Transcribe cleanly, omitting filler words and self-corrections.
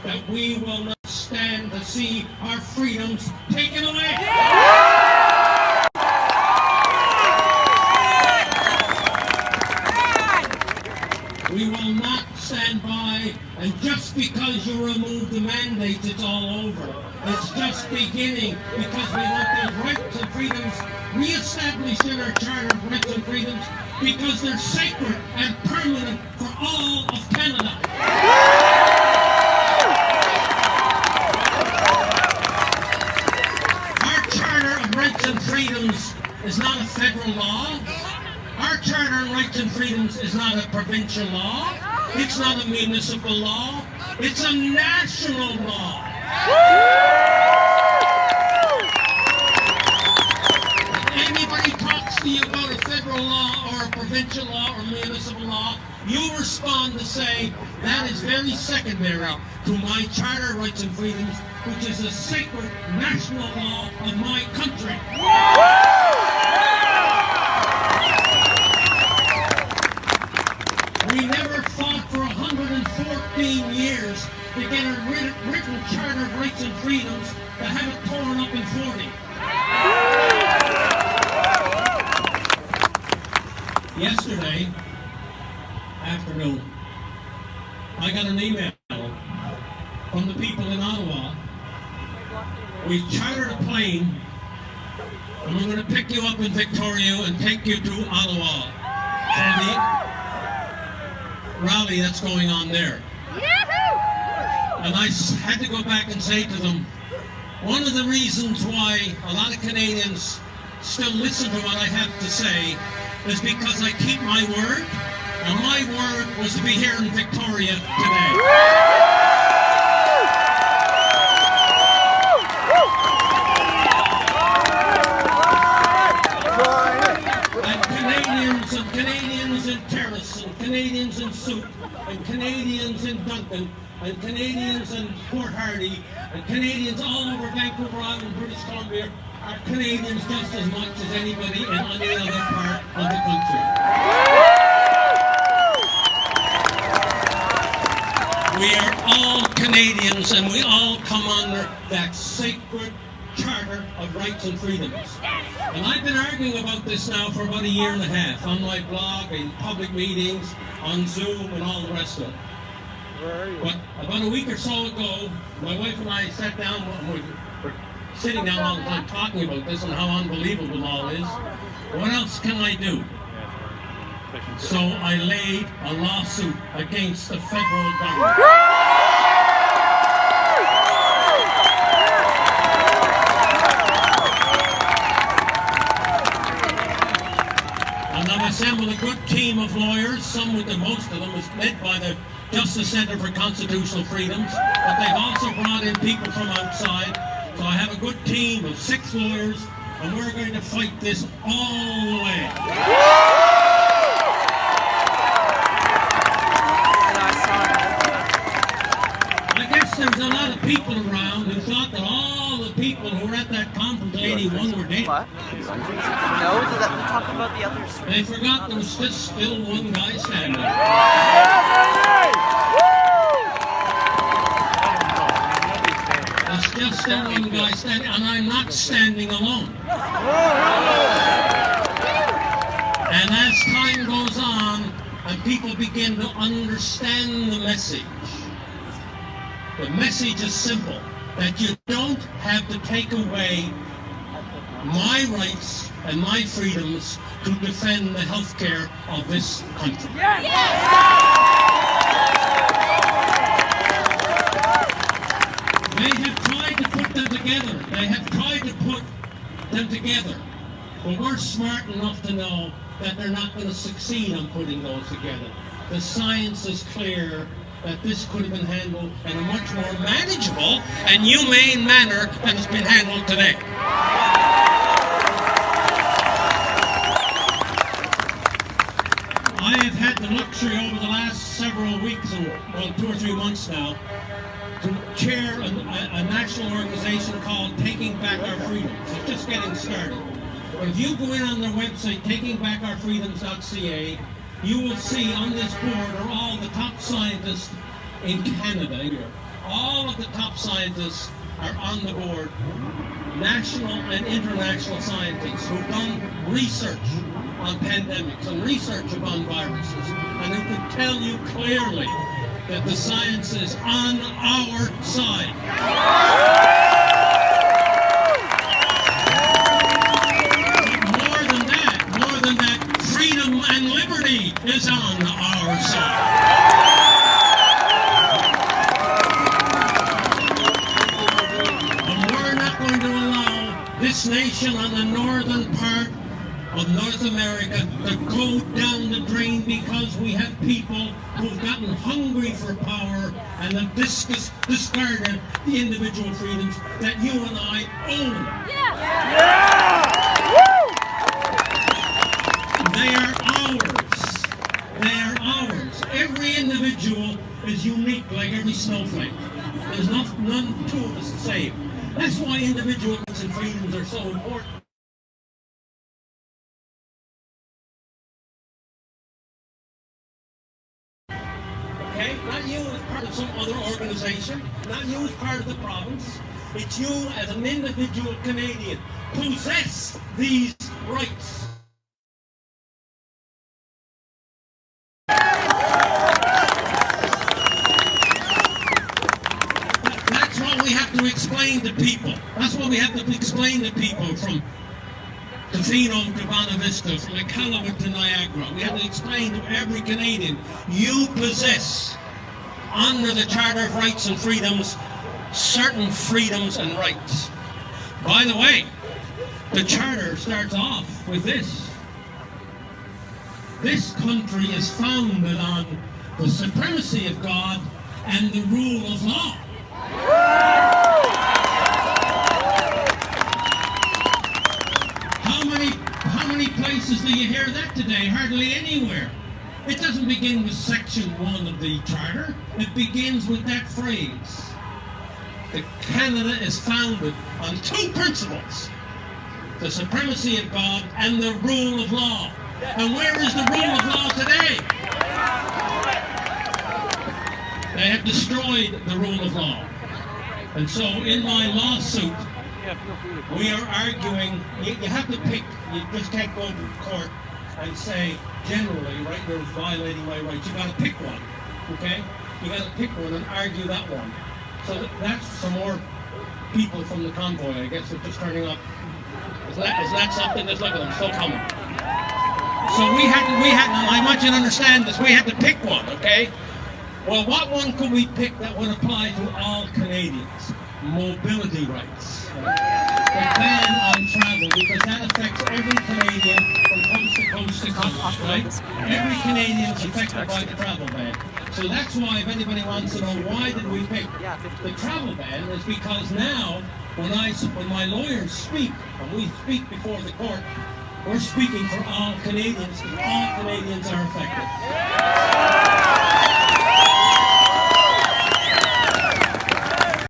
that we will not stand to see our freedoms taken away. We will not stand by, and just because you remove the mandates, it's all over. It's just beginning, because we want those rights and freedoms reestablished in our Charter of Rights and Freedoms, because they're sacred and permanent for all of Canada. Our Charter of Rights and Freedoms is not a federal law. Our Charter of Rights and Freedoms is not a provincial law. It's not a municipal law. It's a national law. If anybody talks to you about a federal law or a provincial law or municipal law, you respond to say, that is very secondary to my Charter of Rights and Freedoms, which is a sacred national law of my country. We never fought for 114 years to get a written Charter of Rights and Freedoms to have it torn up in 40. Yesterday afternoon, I got an email from the people in Ottawa. We chartered a plane, and we're going to pick you up in Victoria and take you to Ottawa for the rally that's going on there. And I had to go back and say to them, one of the reasons why a lot of Canadians still listen to what I have to say is because I keep my word, and my word was to be here in Victoria today. Canadians in Terrace, and Canadians in Soup, and Canadians in Duncan, and Canadians in Port Hardy, and Canadians all over Vancouver Island, British Columbia, are Canadians just as much as anybody in any other part of the country. We are all Canadians, and we all come under that sacred Charter of Rights and Freedoms. And I've been arguing about this now for about a year and a half, on my blog, in public meetings, on Zoom, and all the rest of it. Where are you? But about a week or so ago, my wife and I sat down, and we were sitting down all the time talking about this and how unbelievable it all is. What else can I do? So I laid a lawsuit against the federal government. Assembled a good team of lawyers, most of them is led by the Justice Center for Constitutional Freedoms, but they've also brought in people from outside. So I have a good team of 6 lawyers, and we're going to fight this all the way. I guess there's a lot of people around who thought that all the people who were at that conference in 81 were dead. What? No, we're talking about the others. They forgot there was just still one guy standing. There's just still one guy standing, and I'm not standing alone. And as time goes on, and people begin to understand the message is simple, that you don't have to take away my rights and my freedoms to defend the health care of this country. Yes. They have tried to put them together. But we're smart enough to know that they're not going to succeed on putting those together. The science is clear that this could have been handled in a much more manageable and humane manner than it's been handled today. I have had the luxury over the last several weeks, well, 2 or 3 months now, to chair a national organization called Taking Back Our Freedoms. It's just getting started. But if you go in on their website, takingbackourfreedoms.ca, you will see on this board are all the top scientists in Canada here. All of the top scientists are on the board, national and international scientists who've done research on pandemics and research upon viruses, and who can tell you clearly that the science is on our side. More than that, freedom and liberty is on our side. And we're not going to allow this nation on the northern part of North America to go down the drain because we have people who've gotten hungry for power and have discarded the individual freedoms that you and I own. They are ours. They are ours. Every individual is unique, like every snowflake. There's none two of us the same. That's why individual rights and freedoms are so important. Okay? Not you as part of some other organization, not you as part of the province. It's you as an individual Canadian. Possess these rights. That's what we have to explain to people. That's what we have to explain to people from Tofino to Bonavista, Vista, from Iqaluit to Niagara. We have to explain to every Canadian, you possess, under the Charter of Rights and Freedoms, certain freedoms and rights. By the way, the Charter starts off with this. This country is founded on the supremacy of God and the rule of law. How many places do you hear that today? Hardly anywhere. It doesn't begin with Section 1 of the Charter. It begins with that phrase. That Canada is founded on two principles: the supremacy of God and the rule of law. And where is the rule of law today? They have destroyed the rule of law. And so in my lawsuit, we are arguing, you have to pick, you just can't go to court and say, generally, right, you're violating my rights. You got to pick one, okay? You got to pick one and argue that one. So that's some more people from the convoy, I guess, they're just turning up. Is that something? Let's look at them, still coming. So we had, I want you to understand this, we had to pick one, okay? Well, what one could we pick that would apply to all Canadians? Mobility rights. The ban on travel, because that affects every Canadian from coast to coast to coast, right? Every Canadian is affected by the travel ban. So that's why, if anybody wants to know why did we pick the travel ban, is because now, when my lawyers speak, and we speak before the court, we're speaking for all Canadians, because all Canadians are affected.